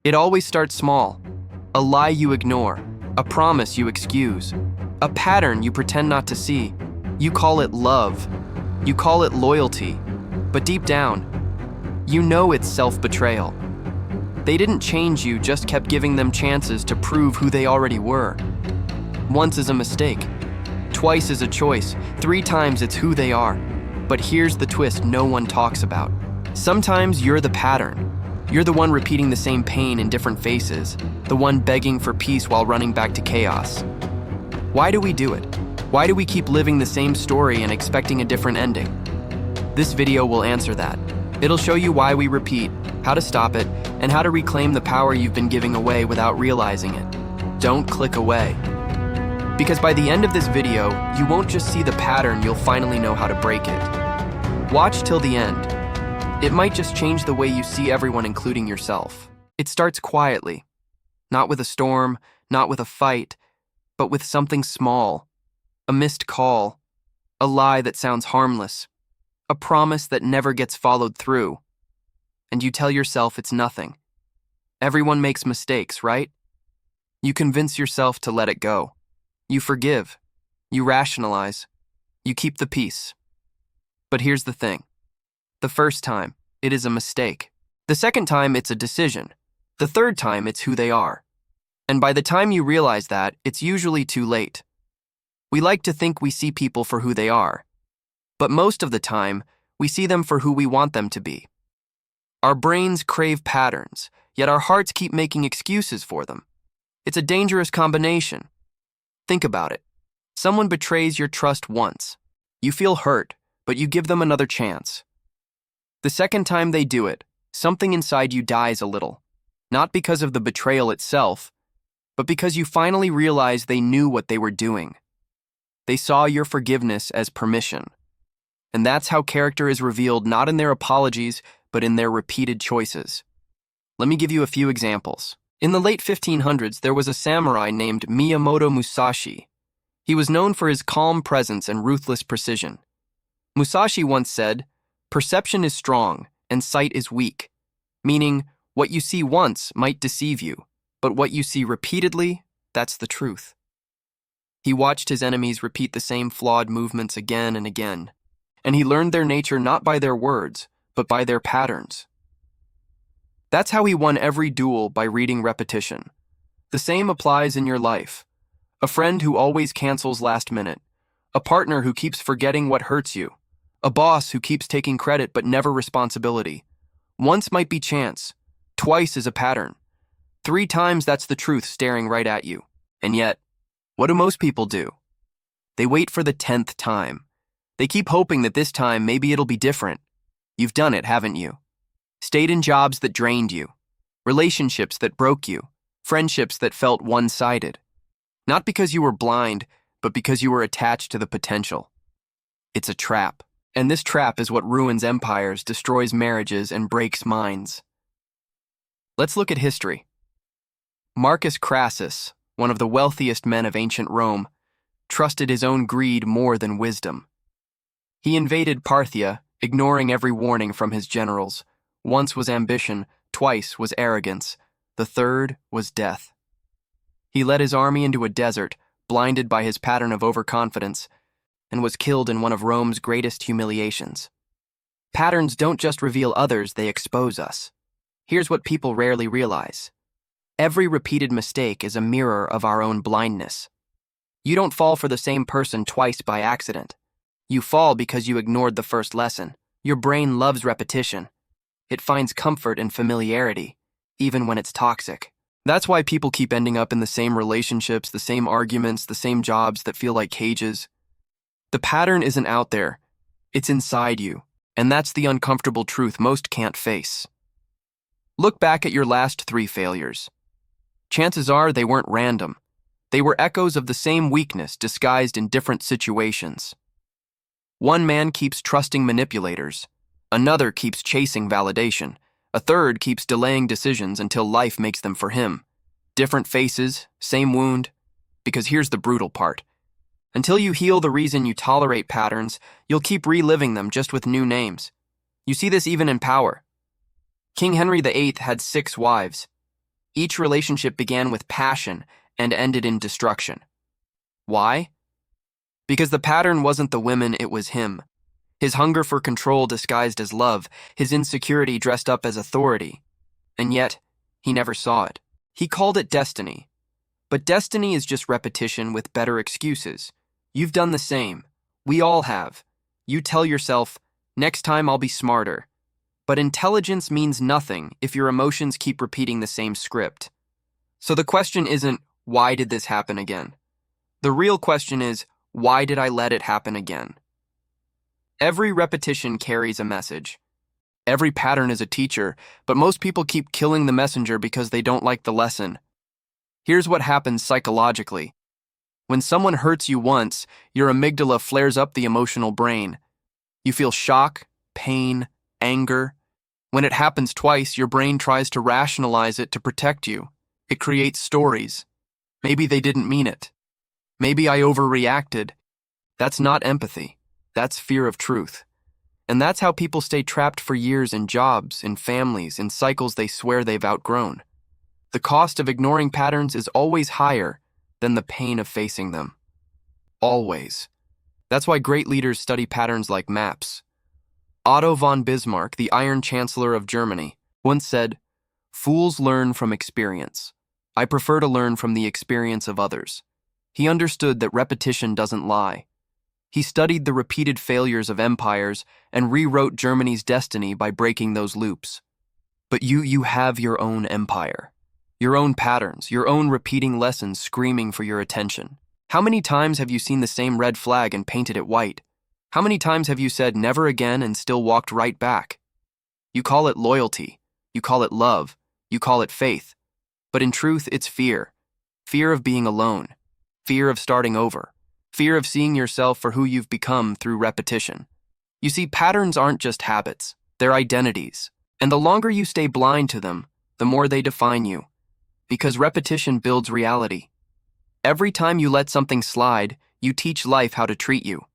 It always starts small. A lie you ignore, a promise you excuse, a pattern you pretend not to see. You call it love, you call it loyalty, but deep down, you know it's self-betrayal. They didn't change you, just kept giving them chances to prove who they already were. Once is a mistake, twice is a choice, 3 times it's who they are. But here's the twist no one talks about. Sometimes you're the pattern. You're the one repeating the same pain in different faces, the one begging for peace while running back to chaos. Why do we do it? Why do we keep living the same story and expecting a different ending? This video will answer that. It'll show you why we repeat, how to stop it, and how to reclaim the power you've been giving away without realizing it. Don't click away. Because by the end of this video, you won't just see the pattern, you'll finally know how to break it. Watch till the end. It might just change the way you see everyone, including yourself. It starts quietly. Not with a storm, not with a fight, but with something small. A missed call. A lie that sounds harmless. A promise that never gets followed through. And you tell yourself it's nothing. Everyone makes mistakes, right? You convince yourself to let it go. You forgive. You rationalize. You keep the peace. But here's the thing. The first time, it is a mistake. The second time, it's a decision. The third time, it's who they are. And by the time you realize that, it's usually too late. We like to think we see people for who they are. But most of the time, we see them for who we want them to be. Our brains crave patterns, yet our hearts keep making excuses for them. It's a dangerous combination. Think about it. Someone betrays your trust once. You feel hurt, but you give them another chance. The second time they do it, something inside you dies a little. Not because of the betrayal itself, but because you finally realize they knew what they were doing. They saw your forgiveness as permission. And that's how character is revealed, not in their apologies, but in their repeated choices. Let me give you a few examples. In the late 1500s, there was a samurai named Miyamoto Musashi. He was known for his calm presence and ruthless precision. Musashi once said, "Perception is strong, and sight is weak," meaning what you see once might deceive you, but what you see repeatedly, that's the truth. He watched his enemies repeat the same flawed movements again and again, and he learned their nature not by their words, but by their patterns. That's how he won every duel, by reading repetition. The same applies in your life. A friend who always cancels last minute, a partner who keeps forgetting what hurts you, a boss who keeps taking credit but never responsibility. Once might be chance, twice is a pattern. 3 times that's the truth staring right at you. And yet, what do most people do? They wait for the 10th time. They keep hoping that this time maybe it'll be different. You've done it, haven't you? Stayed in jobs that drained you, relationships that broke you, friendships that felt one-sided. Not because you were blind, but because you were attached to the potential. It's a trap. And this trap is what ruins empires, destroys marriages, and breaks minds. Let's look at history. Marcus Crassus, one of the wealthiest men of ancient Rome, trusted his own greed more than wisdom. He invaded Parthia, ignoring every warning from his generals. Once was ambition, twice was arrogance, the third was death. He led his army into a desert, blinded by his pattern of overconfidence, and was killed in one of Rome's greatest humiliations. Patterns don't just reveal others, they expose us. Here's what people rarely realize. Every repeated mistake is a mirror of our own blindness. You don't fall for the same person twice by accident. You fall because you ignored the first lesson. Your brain loves repetition. It finds comfort in familiarity, even when it's toxic. That's why people keep ending up in the same relationships, the same arguments, the same jobs that feel like cages. The pattern isn't out there. It's inside you, and that's the uncomfortable truth most can't face. Look back at your last 3 failures. Chances are they weren't random. They were echoes of the same weakness disguised in different situations. One man keeps trusting manipulators. Another keeps chasing validation. A third keeps delaying decisions until life makes them for him. Different faces, same wound. Because here's the brutal part. Until you heal the reason you tolerate patterns, you'll keep reliving them just with new names. You see this even in power. King Henry VIII had 6 wives. Each relationship began with passion and ended in destruction. Why? Because the pattern wasn't the women, it was him. His hunger for control disguised as love, his insecurity dressed up as authority. And yet, he never saw it. He called it destiny. But destiny is just repetition with better excuses. You've done the same. We all have. You tell yourself, next time I'll be smarter. But intelligence means nothing if your emotions keep repeating the same script. So the question isn't, why did this happen again? The real question is, why did I let it happen again? Every repetition carries a message. Every pattern is a teacher, but most people keep killing the messenger because they don't like the lesson. Here's what happens psychologically. When someone hurts you once, your amygdala flares up the emotional brain. You feel shock, pain, anger. When it happens twice, your brain tries to rationalize it to protect you. It creates stories. Maybe they didn't mean it. Maybe I overreacted. That's not empathy. That's fear of truth. And that's how people stay trapped for years in jobs, in families, in cycles they swear they've outgrown. The cost of ignoring patterns is always higher than the pain of facing them. Always. That's why great leaders study patterns like maps. Otto von Bismarck, the Iron Chancellor of Germany, once said, "Fools learn from experience. I prefer to learn from the experience of others." He understood that repetition doesn't lie. He studied the repeated failures of empires and rewrote Germany's destiny by breaking those loops. But you have your own empire, your own patterns, your own repeating lessons screaming for your attention. How many times have you seen the same red flag and painted it white? How many times have you said never again and still walked right back? You call it loyalty, you call it love, you call it faith. But in truth, it's fear. Fear of being alone, fear of starting over. Fear of seeing yourself for who you've become through repetition. You see, patterns aren't just habits, they're identities. And the longer you stay blind to them, the more they define you. Because repetition builds reality. Every time you let something slide, you teach life how to treat you.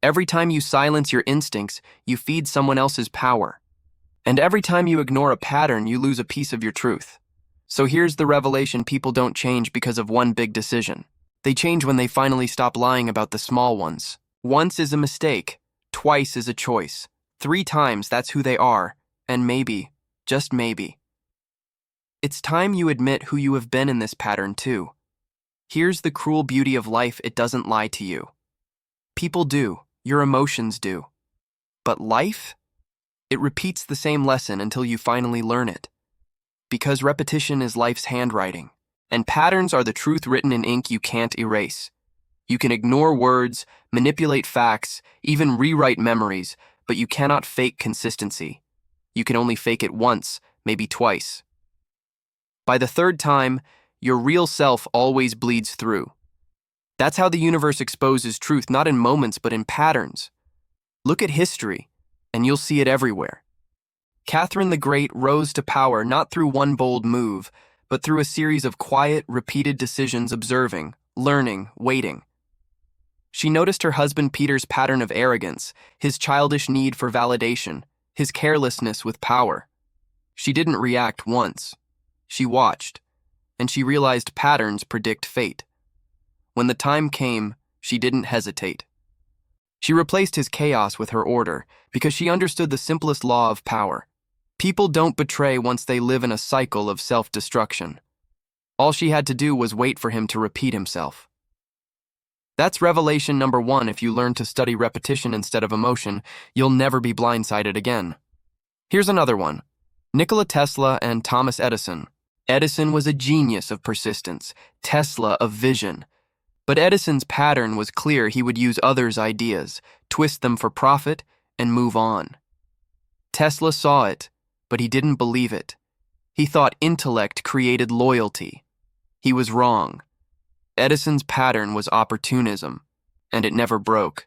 Every time you silence your instincts, you feed someone else's power. And every time you ignore a pattern, you lose a piece of your truth. So here's the revelation: people don't change because of one big decision. They change when they finally stop lying about the small ones. Once is a mistake, twice is a choice, 3 times that's who they are, and maybe, just maybe. It's time you admit who you have been in this pattern too. Here's the cruel beauty of life: it doesn't lie to you. People do, your emotions do. But life? It repeats the same lesson until you finally learn it. Because repetition is life's handwriting. And patterns are the truth written in ink you can't erase. You can ignore words, manipulate facts, even rewrite memories, but you cannot fake consistency. You can only fake it once, maybe twice. By the 3rd time, your real self always bleeds through. That's how the universe exposes truth, not in moments, but in patterns. Look at history, and you'll see it everywhere. Catherine the Great rose to power not through one bold move, but through a series of quiet, repeated decisions: observing, learning, waiting. She noticed her husband Peter's pattern of arrogance, his childish need for validation, his carelessness with power. She didn't react once. She watched, and she realized patterns predict fate. When the time came, she didn't hesitate. She replaced his chaos with her order because she understood the simplest law of power. People don't betray once they live in a cycle of self-destruction. All she had to do was wait for him to repeat himself. That's revelation number 1. If you learn to study repetition instead of emotion, you'll never be blindsided again. Here's another one. Nikola Tesla and Thomas Edison. Edison was a genius of persistence, Tesla of vision. But Edison's pattern was clear: he would use others' ideas, twist them for profit, and move on. Tesla saw it, but he didn't believe it. He thought intellect created loyalty. He was wrong. Edison's pattern was opportunism, and it never broke.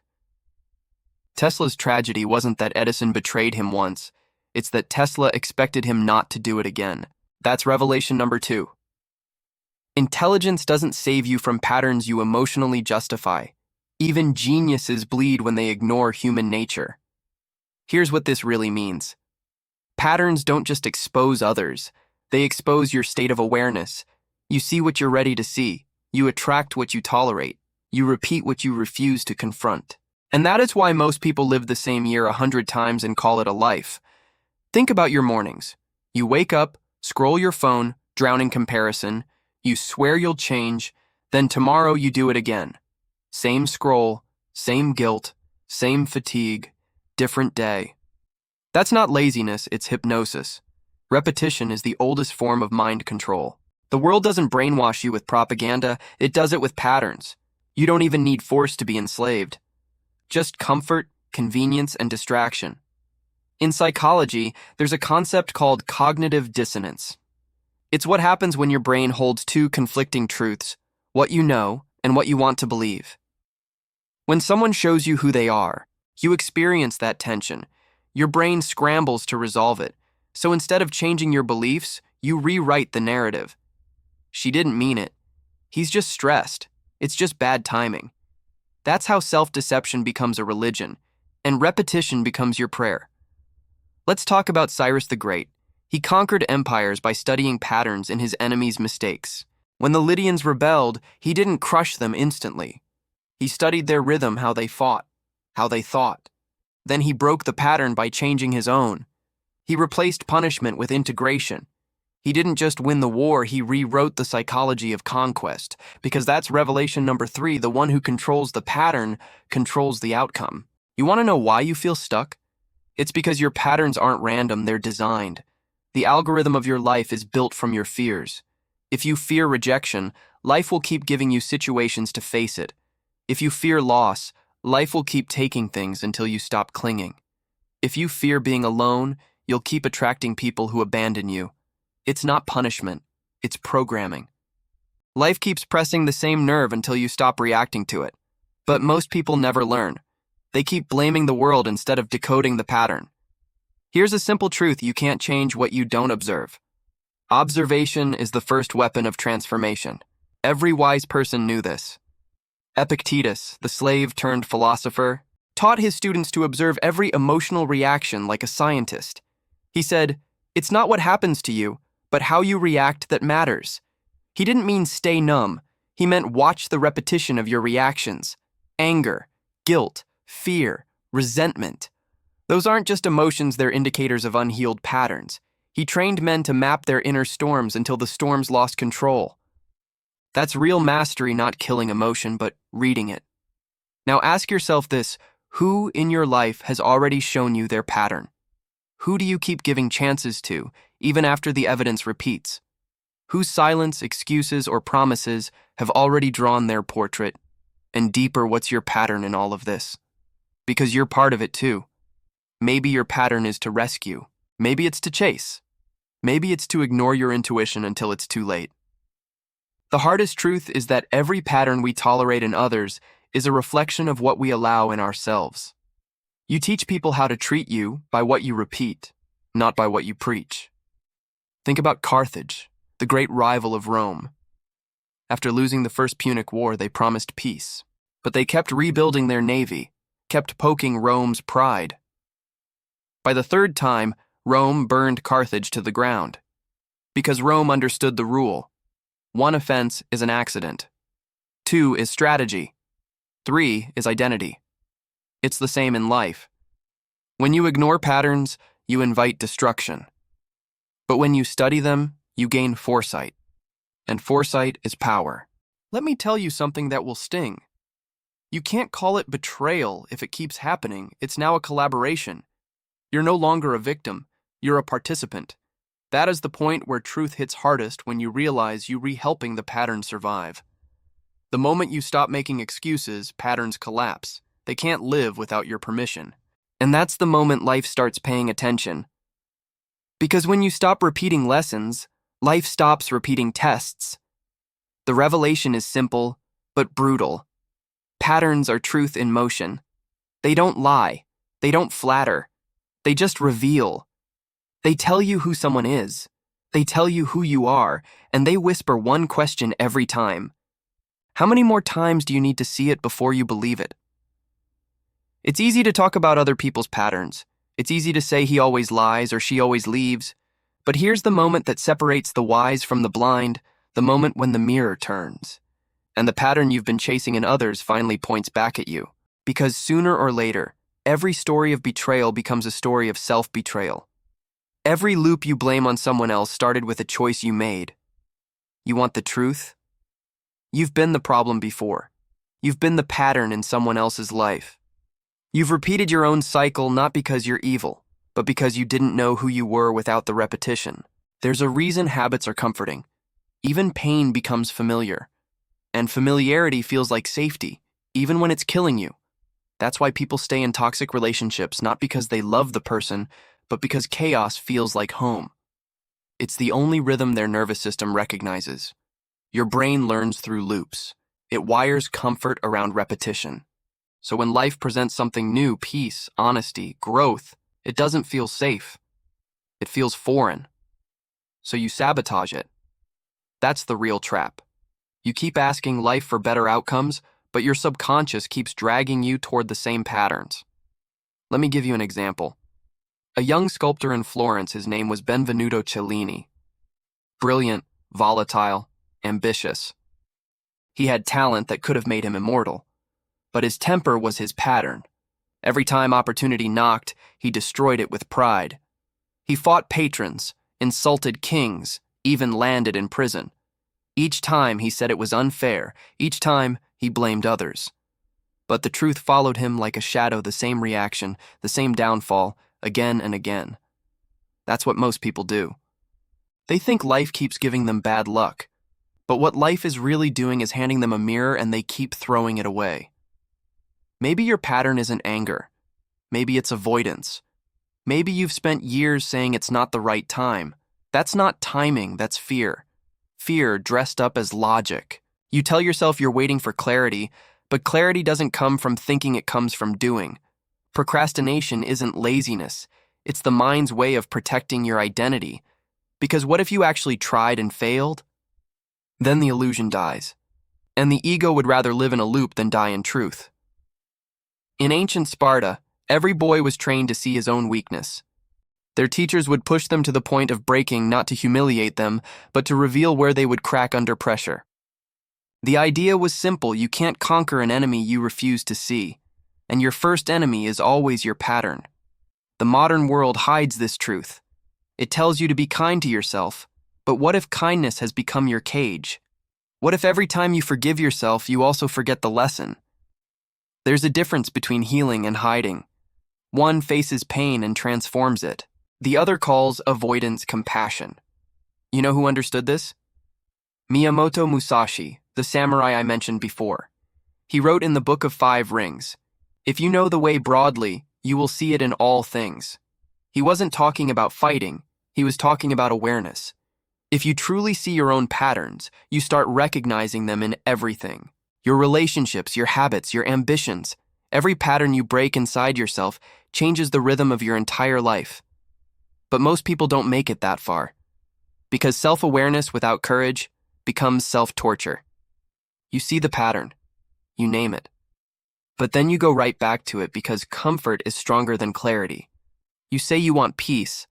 Tesla's tragedy wasn't that Edison betrayed him once, it's that Tesla expected him not to do it again. That's revelation number 2. Intelligence doesn't save you from patterns you emotionally justify. Even geniuses bleed when they ignore human nature. Here's what this really means. Patterns don't just expose others, They expose your state of awareness. You see what you're ready to see. You attract what you tolerate. You repeat what you refuse to confront. And that is why most people live the same year 100 times and call it a life. Think about your mornings. You wake up, scroll your phone, drown in comparison. You swear you'll change. Then tomorrow you do it again. Same scroll, same guilt, same fatigue, different day. That's not laziness, it's hypnosis. Repetition is the oldest form of mind control. The world doesn't brainwash you with propaganda, it does it with patterns. You don't even need force to be enslaved. Just comfort, convenience, and distraction. In psychology, there's a concept called cognitive dissonance. It's what happens when your brain holds two conflicting truths, what you know and what you want to believe. When someone shows you who they are, you experience that tension. Your brain scrambles to resolve it. So instead of changing your beliefs, you rewrite the narrative. She didn't mean it. He's just stressed. It's just bad timing. That's how self-deception becomes a religion, and repetition becomes your prayer. Let's talk about Cyrus the Great. He conquered empires by studying patterns in his enemies' mistakes. When the Lydians rebelled, he didn't crush them instantly. He studied their rhythm, how they fought, how they thought. Then he broke the pattern by changing his own. He replaced punishment with integration. He didn't just win the war, he rewrote the psychology of conquest, because that's revelation number 3, the one who controls the pattern controls the outcome. You want to know why you feel stuck? It's because your patterns aren't random, they're designed. The algorithm of your life is built from your fears. If you fear rejection, life will keep giving you situations to face it. If you fear loss, life will keep taking things until you stop clinging. If you fear being alone, you'll keep attracting people who abandon you. It's not punishment, it's programming. Life keeps pressing the same nerve until you stop reacting to it. But most people never learn. They keep blaming the world instead of decoding the pattern. Here's a simple truth: you can't change what you don't observe. Observation is the first weapon of transformation. Every wise person knew this. Epictetus, the slave-turned-philosopher, taught his students to observe every emotional reaction like a scientist. He said, "It's not what happens to you, but how you react that matters." He didn't mean stay numb. He meant watch the repetition of your reactions. Anger, guilt, fear, resentment. Those aren't just emotions, they're indicators of unhealed patterns. He trained men to map their inner storms until the storms lost control. That's real mastery, not killing emotion, but reading it. Now ask yourself this: who in your life has already shown you their pattern? Who do you keep giving chances to, even after the evidence repeats? Whose silence, excuses, or promises have already drawn their portrait? And deeper, what's your pattern in all of this? Because you're part of it too. Maybe your pattern is to rescue. Maybe it's to chase. Maybe it's to ignore your intuition until it's too late. The hardest truth is that every pattern we tolerate in others is a reflection of what we allow in ourselves. You teach people how to treat you by what you repeat, not by what you preach. Think about Carthage, the great rival of Rome. After losing the First Punic War, they promised peace, but they kept rebuilding their navy, kept poking Rome's pride. By the third time, Rome burned Carthage to the ground, because Rome understood the rule. 1 offense is an accident. 2 is strategy. 3 is identity. It's the same in life. When you ignore patterns, you invite destruction. But when you study them, you gain foresight. And foresight is power. Let me tell you something that will sting. You can't call it betrayal if it keeps happening. It's now a collaboration. You're no longer a victim. You're a participant. That is the point where truth hits hardest, when you realize you're helping the pattern survive. The moment you stop making excuses, patterns collapse. They can't live without your permission. And that's the moment life starts paying attention. Because when you stop repeating lessons, life stops repeating tests. The revelation is simple, but brutal. Patterns are truth in motion. They don't lie. They don't flatter. They just reveal. They tell you who someone is. They tell you who you are, and they whisper one question every time. How many more times do you need to see it before you believe it? It's easy to talk about other people's patterns. It's easy to say he always lies or she always leaves. But here's the moment that separates the wise from the blind, the moment when the mirror turns, and the pattern you've been chasing in others finally points back at you. Because sooner or later, every story of betrayal becomes a story of self-betrayal. Every loop you blame on someone else started with a choice you made. You want the truth? You've been the problem before. You've been the pattern in someone else's life. You've repeated your own cycle not because you're evil, but because you didn't know who you were without the repetition. There's a reason habits are comforting. Even pain becomes familiar. And familiarity feels like safety, even when it's killing you. That's why people stay in toxic relationships, not because they love the person, but because chaos feels like home. It's the only rhythm their nervous system recognizes. Your brain learns through loops. It wires comfort around repetition. So when life presents something new, peace, honesty, growth, it doesn't feel safe. It feels foreign. So you sabotage it. That's the real trap. You keep asking life for better outcomes, but your subconscious keeps dragging you toward the same patterns. Let me give you an example. A young sculptor in Florence, his name was Benvenuto Cellini. Brilliant, volatile, ambitious. He had talent that could have made him immortal, but his temper was his pattern. Every time opportunity knocked, he destroyed it with pride. He fought patrons, insulted kings, even landed in prison. Each time he said it was unfair, each time he blamed others. But the truth followed him like a shadow, the same reaction, the same downfall, again and again. That's what most people do. They think life keeps giving them bad luck, but what life is really doing is handing them a mirror and they keep throwing it away. Maybe your pattern isn't anger. Maybe it's avoidance. Maybe you've spent years saying it's not the right time. That's not timing, that's fear. Fear dressed up as logic. You tell yourself you're waiting for clarity, but clarity doesn't come from thinking, it comes from doing. Procrastination isn't laziness. It's the mind's way of protecting your identity. Because what if you actually tried and failed? Then the illusion dies. And the ego would rather live in a loop than die in truth. In ancient Sparta, every boy was trained to see his own weakness. Their teachers would push them to the point of breaking, not to humiliate them, but to reveal where they would crack under pressure. The idea was simple: you can't conquer an enemy you refuse to see, and your first enemy is always your pattern. The modern world hides this truth. It tells you to be kind to yourself, but what if kindness has become your cage? What if every time you forgive yourself, you also forget the lesson? There's a difference between healing and hiding. One faces pain and transforms it. The other calls avoidance compassion. You know who understood this? Miyamoto Musashi, the samurai I mentioned before. He wrote in the Book of Five Rings, "If you know the way broadly, you will see it in all things." He wasn't talking about fighting, he was talking about awareness. If you truly see your own patterns, you start recognizing them in everything. Your relationships, your habits, your ambitions. Every pattern you break inside yourself changes the rhythm of your entire life. But most people don't make it that far, because self-awareness without courage becomes self-torture. You see the pattern, you name it, but then you go right back to it because comfort is stronger than clarity. You say you want peace,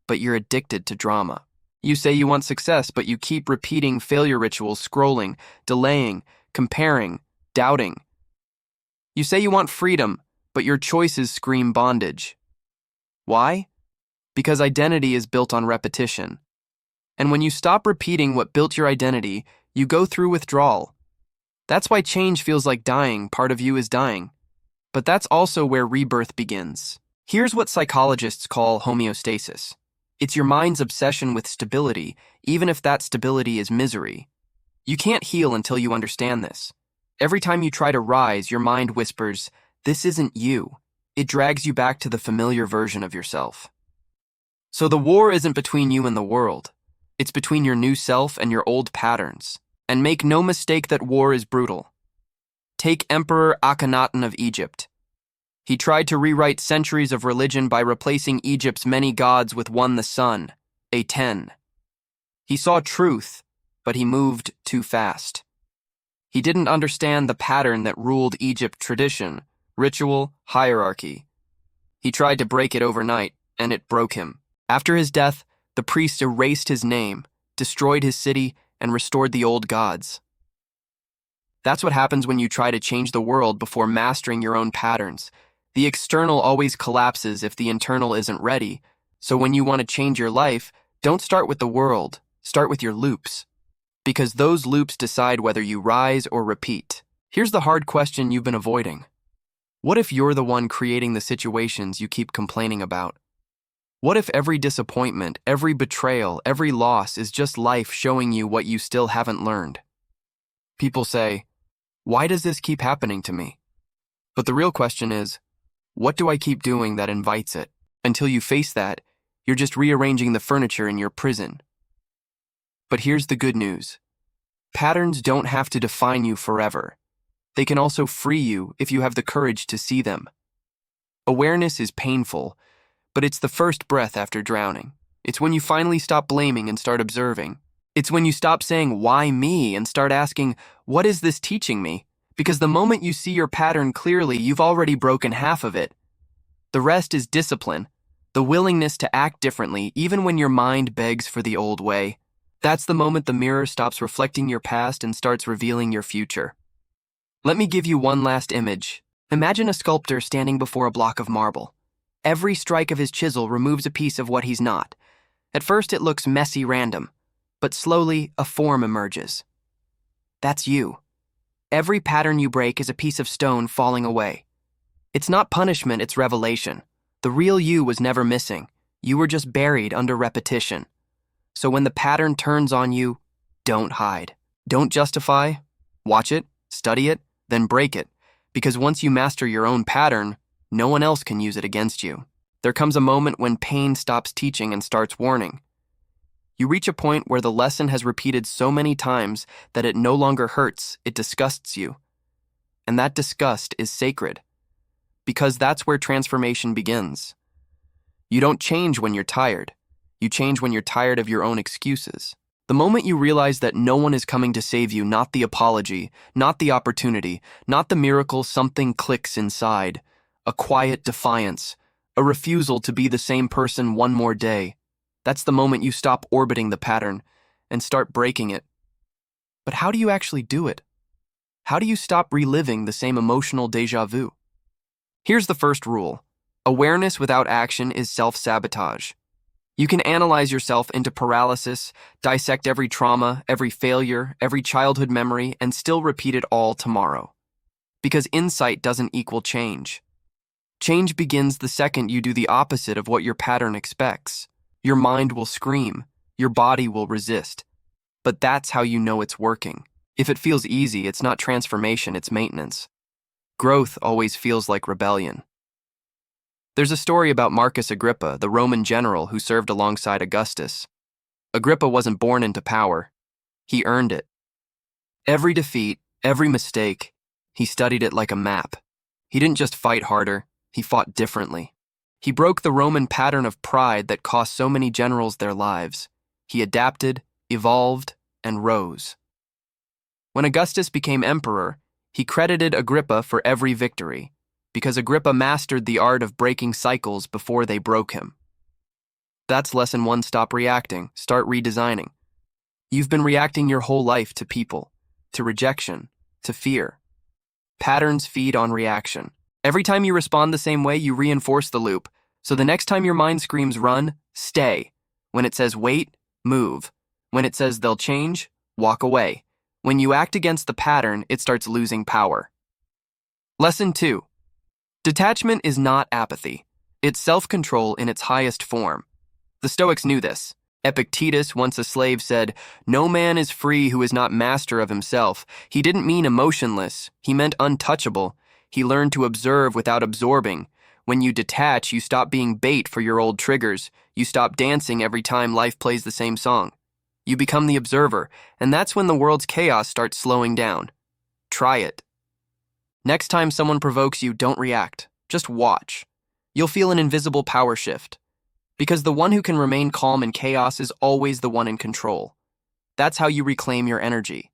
but you're addicted to drama. You say you want success, but you keep repeating failure rituals, scrolling, delaying, comparing, doubting. You say you want freedom, but your choices scream bondage. Why? Because identity is built on repetition. And when you stop repeating what built your identity, you go through withdrawal. That's why change feels like dying. Part of you is dying. But that's also where rebirth begins. Here's what psychologists call homeostasis. It's your mind's obsession with stability, even if that stability is misery. You can't heal until you understand this. Every time you try to rise, your mind whispers, "This isn't you." It drags you back to the familiar version of yourself. So the war isn't between you and the world. It's between your new self and your old patterns. And make no mistake that war is brutal. Take Emperor Akhenaten of Egypt. He tried to rewrite centuries of religion by replacing Egypt's many gods with one, the sun, Aten. He saw truth, but he moved too fast. He didn't understand the pattern that ruled Egypt: tradition, ritual, hierarchy. He tried to break it overnight, and it broke him. After his death, The priest erased his name, destroyed his city, and restored the old gods. That's what happens when you try to change the world before mastering your own patterns. The external always collapses if the internal isn't ready. So when you want to change your life, don't start with the world, start with your loops. Because those loops decide whether you rise or repeat. Here's the hard question you've been avoiding. What if you're the one creating the situations you keep complaining about? What if every disappointment, every betrayal, every loss is just life showing you what you still haven't learned? People say, "Why does this keep happening to me?" But the real question is, what do I keep doing that invites it? Until you face that, you're just rearranging the furniture in your prison. But here's the good news. Patterns don't have to define you forever. They can also free you if you have the courage to see them. Awareness is painful, but it's the first breath after drowning. It's when you finally stop blaming and start observing. It's when you stop saying, "Why me?" and start asking, "What is this teaching me?" Because the moment you see your pattern clearly, you've already broken half of it. The rest is discipline, the willingness to act differently even when your mind begs for the old way. That's the moment the mirror stops reflecting your past and starts revealing your future. Let me give you one last image. Imagine a sculptor standing before a block of marble. Every strike of his chisel removes a piece of what he's not. At first it looks messy, random, but slowly a form emerges. That's you. Every pattern you break is a piece of stone falling away. It's not punishment, it's revelation. The real you was never missing. You were just buried under repetition. So when the pattern turns on you, don't hide. Don't justify. Watch it, study it, then break it. Because once you master your own pattern, no one else can use it against you. There comes a moment when pain stops teaching and starts warning. You reach a point where the lesson has repeated so many times that it no longer hurts, it disgusts you. And that disgust is sacred. Because that's where transformation begins. You don't change when you're tired. You change when you're tired of your own excuses. The moment you realize that no one is coming to save you, not the apology, not the opportunity, not the miracle, something clicks inside. A quiet defiance, a refusal to be the same person one more day. That's the moment you stop orbiting the pattern and start breaking it. But how do you actually do it? How do you stop reliving the same emotional déjà vu? Here's the first rule. Awareness without action is self-sabotage. You can analyze yourself into paralysis, dissect every trauma, every failure, every childhood memory, and still repeat it all tomorrow. Because insight doesn't equal change. Change begins the second you do the opposite of what your pattern expects. Your mind will scream, your body will resist. But that's how you know it's working. If it feels easy, it's not transformation, it's maintenance. Growth always feels like rebellion. There's a story about Marcus Agrippa, the Roman general who served alongside Augustus. Agrippa wasn't born into power. He earned it. Every defeat, every mistake, he studied it like a map. He didn't just fight harder, he fought differently. He broke the Roman pattern of pride that cost so many generals their lives. He adapted, evolved, and rose. When Augustus became emperor, he credited Agrippa for every victory, because Agrippa mastered the art of breaking cycles before they broke him. That's lesson one, stop reacting, start redesigning. You've been reacting your whole life to people, to rejection, to fear. Patterns feed on reaction. Every time you respond the same way, you reinforce the loop. So the next time your mind screams run, stay. When it says wait, move. When it says they'll change, walk away. When you act against the pattern, it starts losing power. Lesson 2. Detachment is not apathy. It's self-control in its highest form. The Stoics knew this. Epictetus, once a slave, said, "No man is free who is not master of himself." He didn't mean emotionless. He meant untouchable. He learned to observe without absorbing. When you detach, you stop being bait for your old triggers. You stop dancing every time life plays the same song. You become the observer, and that's when the world's chaos starts slowing down. Try it. Next time someone provokes you, don't react. Just watch. You'll feel an invisible power shift. Because the one who can remain calm in chaos is always the one in control. That's how you reclaim your energy.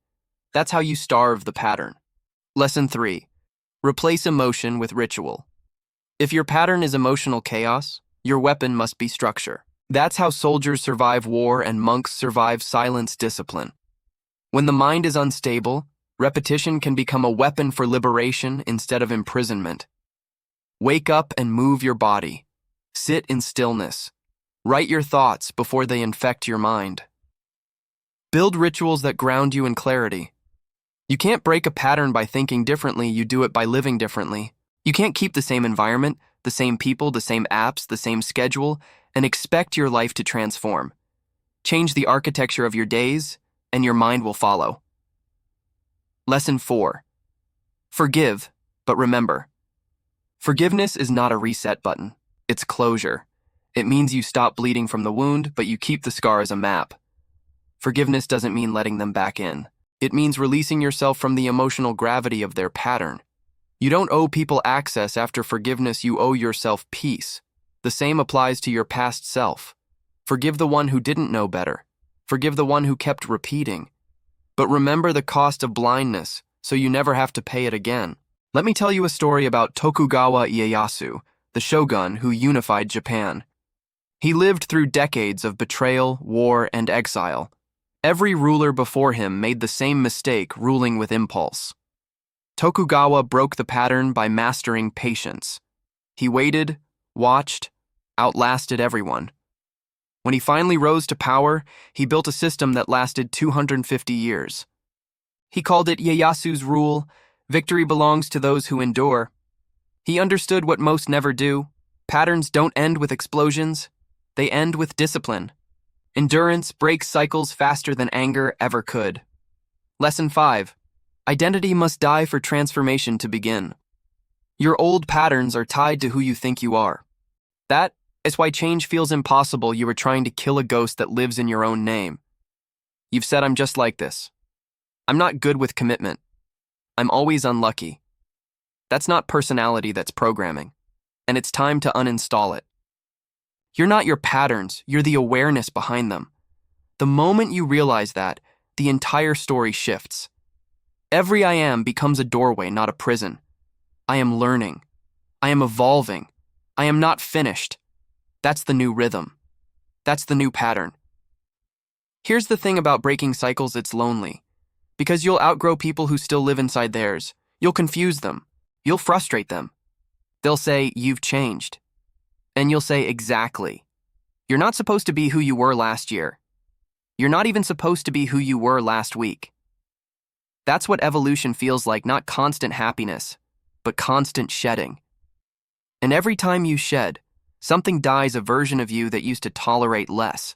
That's how you starve the pattern. Lesson 3. Replace emotion with ritual. If your pattern is emotional chaos, your weapon must be structure. That's how soldiers survive war and monks survive silence discipline. When the mind is unstable, repetition can become a weapon for liberation instead of imprisonment. Wake up and move your body. Sit in stillness. Write your thoughts before they infect your mind. Build rituals that ground you in clarity. You can't break a pattern by thinking differently, you do it by living differently. You can't keep the same environment, the same people, the same apps, the same schedule, and expect your life to transform. Change the architecture of your days, and your mind will follow. Lesson 4. Forgive, but remember. Forgiveness is not a reset button. It's closure. It means you stop bleeding from the wound, but you keep the scar as a map. Forgiveness doesn't mean letting them back in. It means releasing yourself from the emotional gravity of their pattern. You don't owe people access after forgiveness, you owe yourself peace. The same applies to your past self. Forgive the one who didn't know better. Forgive the one who kept repeating. But remember the cost of blindness, so you never have to pay it again. Let me tell you a story about Tokugawa Ieyasu, the shogun who unified Japan. He lived through decades of betrayal, war, and exile. Every ruler before him made the same mistake, ruling with impulse. Tokugawa broke the pattern by mastering patience. He waited, watched, outlasted everyone. When he finally rose to power, he built a system that lasted 250 years. He called it Ieyasu's rule: victory belongs to those who endure. He understood what most never do. Patterns don't end with explosions. They end with discipline. Endurance breaks cycles faster than anger ever could. Lesson 5. Identity must die for transformation to begin. Your old patterns are tied to who you think you are. That is why change feels impossible. You are trying to kill a ghost that lives in your own name. You've said, "I'm just like this. I'm not good with commitment. I'm always unlucky." That's not personality, that's programming. And it's time to uninstall it. You're not your patterns, you're the awareness behind them. The moment you realize that, the entire story shifts. Every I am becomes a doorway, not a prison. I am learning. I am evolving. I am not finished. That's the new rhythm. That's the new pattern. Here's the thing about breaking cycles: it's lonely. Because you'll outgrow people who still live inside theirs. You'll confuse them. You'll frustrate them. They'll say, "You've changed." And you'll say, "Exactly. You're not supposed to be who you were last year. You're not even supposed to be who you were last week." That's what evolution feels like, not constant happiness, but constant shedding. And every time you shed, something dies, a version of you that used to tolerate less.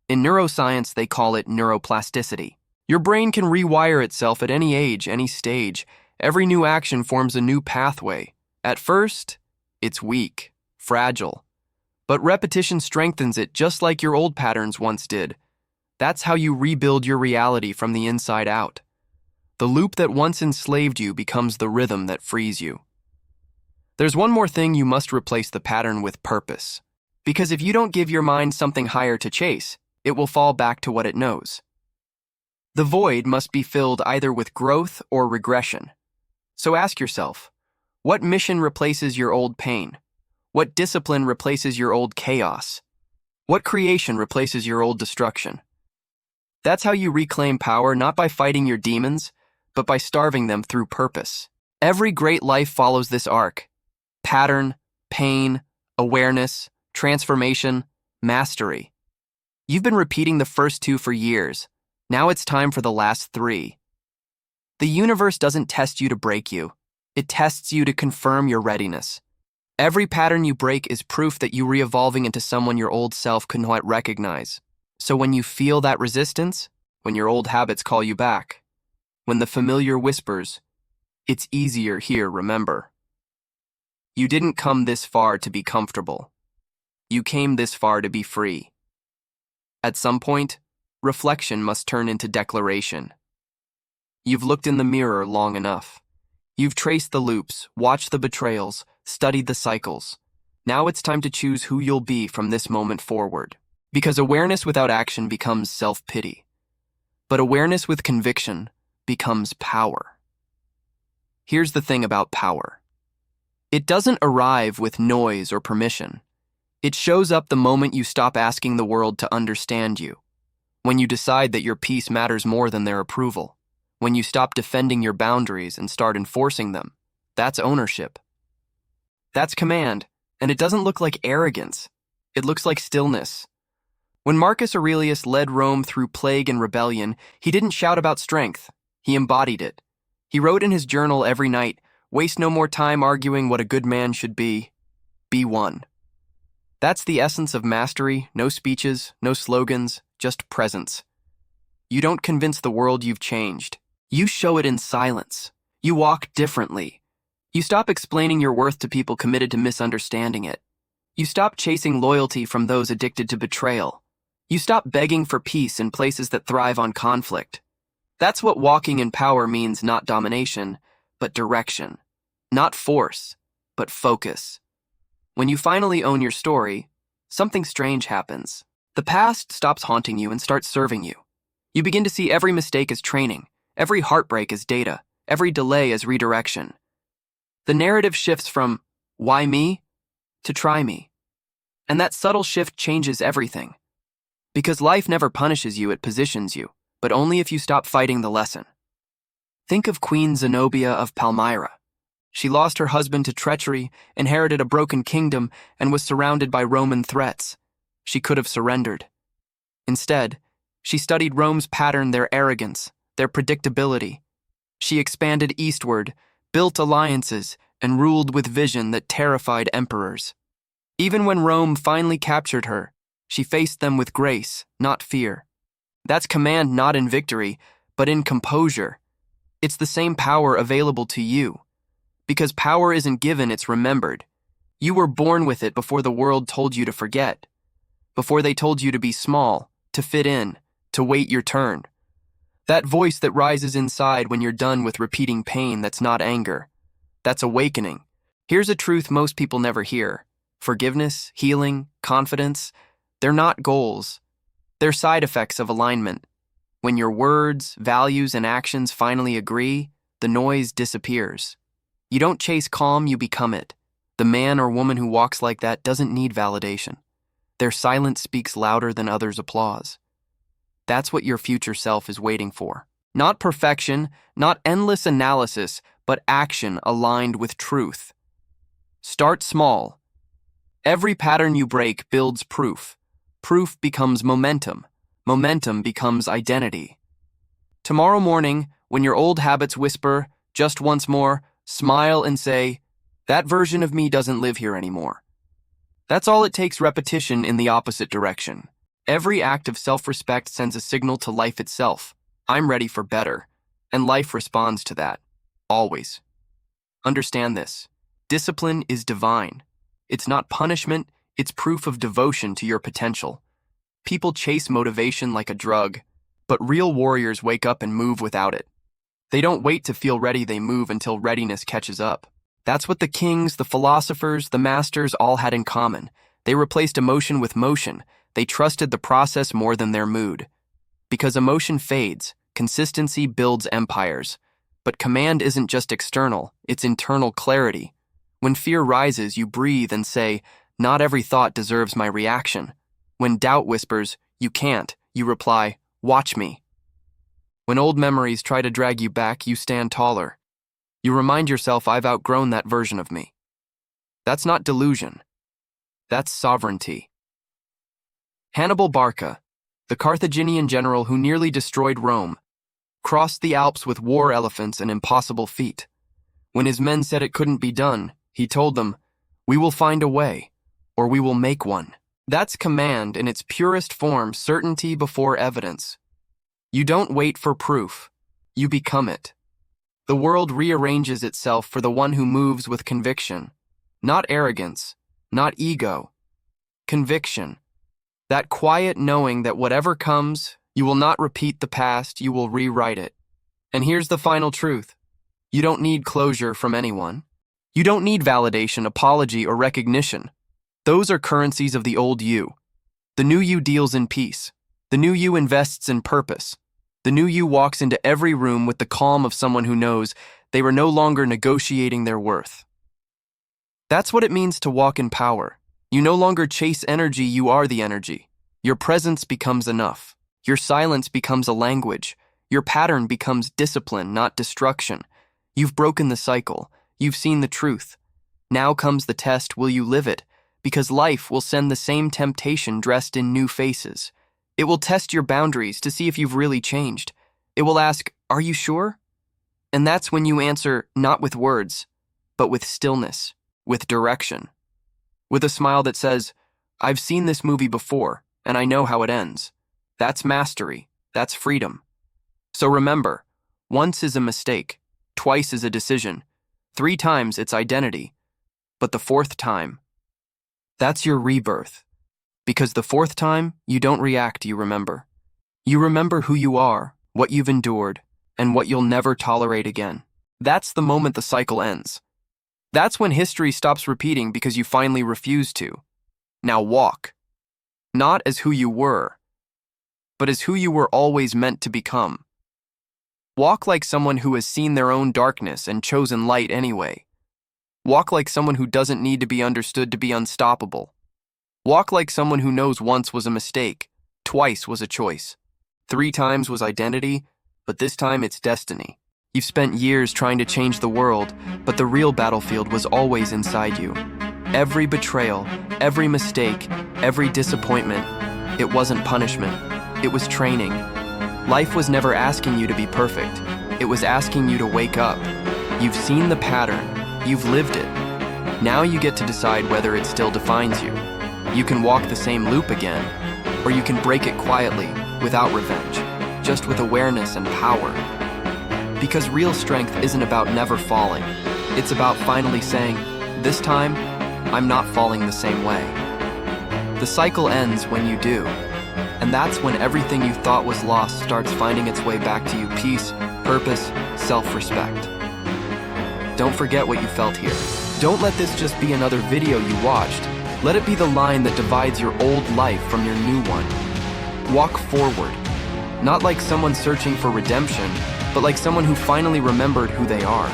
In neuroscience, they call it neuroplasticity. Your brain can rewire itself at any age, any stage. Every new action forms a new pathway. At first, it's weak, fragile. But repetition strengthens it, just like your old patterns once did. That's how you rebuild your reality from the inside out. The loop that once enslaved you becomes the rhythm that frees you. There's one more thing: you must replace the pattern with purpose. Because if you don't give your mind something higher to chase, it will fall back to what it knows. The void must be filled either with growth or regression. So ask yourself, what mission replaces your old pain? What discipline replaces your old chaos? What creation replaces your old destruction? That's how you reclaim power, not by fighting your demons, but by starving them through purpose. Every great life follows this arc: pattern, pain, awareness, transformation, mastery. You've been repeating the first two for years. Now it's time for the last three. The universe doesn't test you to break you. It tests you to confirm your readiness. Every pattern you break is proof that you're re-evolving into someone your old self could not recognize. So when you feel that resistance, when your old habits call you back, when the familiar whispers, "It's easier here," remember. You didn't come this far to be comfortable. You came this far to be free. At some point, reflection must turn into declaration. You've looked in the mirror long enough. You've traced the loops, watched the betrayals, studied the cycles. Now it's time to choose who you'll be from this moment forward. Because awareness without action becomes self-pity. But awareness with conviction becomes power. Here's the thing about power. It doesn't arrive with noise or permission. It shows up the moment you stop asking the world to understand you, when you decide that your peace matters more than their approval, when you stop defending your boundaries and start enforcing them. That's ownership. That's command, and it doesn't look like arrogance. It looks like stillness. When Marcus Aurelius led Rome through plague and rebellion, he didn't shout about strength. He embodied it. He wrote in his journal every night, "Waste no more time arguing what a good man should be. Be one." That's the essence of mastery. No speeches, no slogans, just presence. You don't convince the world you've changed. You show it in silence. You walk differently. You stop explaining your worth to people committed to misunderstanding it. You stop chasing loyalty from those addicted to betrayal. You stop begging for peace in places that thrive on conflict. That's what walking in power means, not domination, but direction. Not force, but focus. When you finally own your story, something strange happens. The past stops haunting you and starts serving you. You begin to see every mistake as training, every heartbreak as data, every delay as redirection. The narrative shifts from, "Why me?" to "Try me." And that subtle shift changes everything. Because life never punishes you, it positions you, but only if you stop fighting the lesson. Think of Queen Zenobia of Palmyra. She lost her husband to treachery, inherited a broken kingdom, and was surrounded by Roman threats. She could have surrendered. Instead, she studied Rome's pattern, their arrogance, their predictability. She expanded eastward, built alliances, and ruled with vision that terrified emperors. Even when Rome finally captured her, she faced them with grace, not fear. That's command not in victory, but in composure. It's the same power available to you. Because power isn't given, it's remembered. You were born with it before the world told you to forget. Before they told you to be small, to fit in, to wait your turn. That voice that rises inside when you're done with repeating pain, that's not anger. That's awakening. Here's a truth most people never hear. Forgiveness, healing, confidence, they're not goals. They're side effects of alignment. When your words, values, and actions finally agree, the noise disappears. You don't chase calm, you become it. The man or woman who walks like that doesn't need validation. Their silence speaks louder than others' applause. That's what your future self is waiting for. Not perfection, not endless analysis, but action aligned with truth. Start small. Every pattern you break builds proof. Proof becomes momentum. Momentum becomes identity. Tomorrow morning, when your old habits whisper, just once more, smile and say, "That version of me doesn't live here anymore." That's all it takes, repetition in the opposite direction. Every act of self-respect sends a signal to life itself. I'm ready for better. And life responds to that. Always. Understand this. Discipline is divine. It's not punishment, it's proof of devotion to your potential. People chase motivation like a drug, but real warriors wake up and move without it. They don't wait to feel ready, they move until readiness catches up. That's what the kings, the philosophers, the masters all had in common. They replaced emotion with motion. They trusted the process more than their mood. Because emotion fades, consistency builds empires. But command isn't just external, it's internal clarity. When fear rises, you breathe and say, "Not every thought deserves my reaction." When doubt whispers, "You can't," you reply, "Watch me." When old memories try to drag you back, you stand taller. You remind yourself, "I've outgrown that version of me." That's not delusion. That's sovereignty. Hannibal Barca, the Carthaginian general who nearly destroyed Rome, crossed the Alps with war elephants, an impossible feat. When his men said it couldn't be done, he told them, "We will find a way, or we will make one." That's command in its purest form, certainty before evidence. You don't wait for proof. You become it. The world rearranges itself for the one who moves with conviction. Not arrogance, not ego. Conviction. That quiet knowing that whatever comes, you will not repeat the past, you will rewrite it. And here's the final truth. You don't need closure from anyone. You don't need validation, apology, or recognition. Those are currencies of the old you. The new you deals in peace. The new you invests in purpose. The new you walks into every room with the calm of someone who knows they were no longer negotiating their worth. That's what it means to walk in power. You no longer chase energy, you are the energy. Your presence becomes enough. Your silence becomes a language. Your pattern becomes discipline, not destruction. You've broken the cycle. You've seen the truth. Now comes the test, will you live it? Because life will send the same temptation dressed in new faces. It will test your boundaries to see if you've really changed. It will ask, are you sure? And that's when you answer, not with words, but with stillness, with direction. With a smile that says, I've seen this movie before, and I know how it ends. That's mastery. That's freedom. So remember, once is a mistake, twice is a decision, 3 times it's identity, but the 4th time, that's your rebirth. Because the 4th time, you don't react, you remember. You remember who you are, what you've endured, and what you'll never tolerate again. That's the moment the cycle ends. That's when history stops repeating because you finally refuse to. Now walk. Not as who you were, but as who you were always meant to become. Walk like someone who has seen their own darkness and chosen light anyway. Walk like someone who doesn't need to be understood to be unstoppable. Walk like someone who knows once was a mistake, twice was a choice, 3 times was identity, but this time it's destiny. You've spent years trying to change the world, but the real battlefield was always inside you. Every betrayal, every mistake, every disappointment, it wasn't punishment, it was training. Life was never asking you to be perfect. It was asking you to wake up. You've seen the pattern. You've lived it. Now you get to decide whether it still defines you. You can walk the same loop again, or you can break it quietly, without revenge, just with awareness and power. Because real strength isn't about never falling. It's about finally saying, this time, I'm not falling the same way. The cycle ends when you do. And that's when everything you thought was lost starts finding its way back to you: peace, purpose, self-respect. Don't forget what you felt here. Don't let this just be another video you watched. Let it be the line that divides your old life from your new one. Walk forward. Not like someone searching for redemption, but like someone who finally remembered who they are.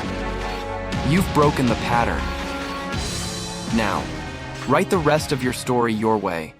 You've broken the pattern. Now, write the rest of your story your way.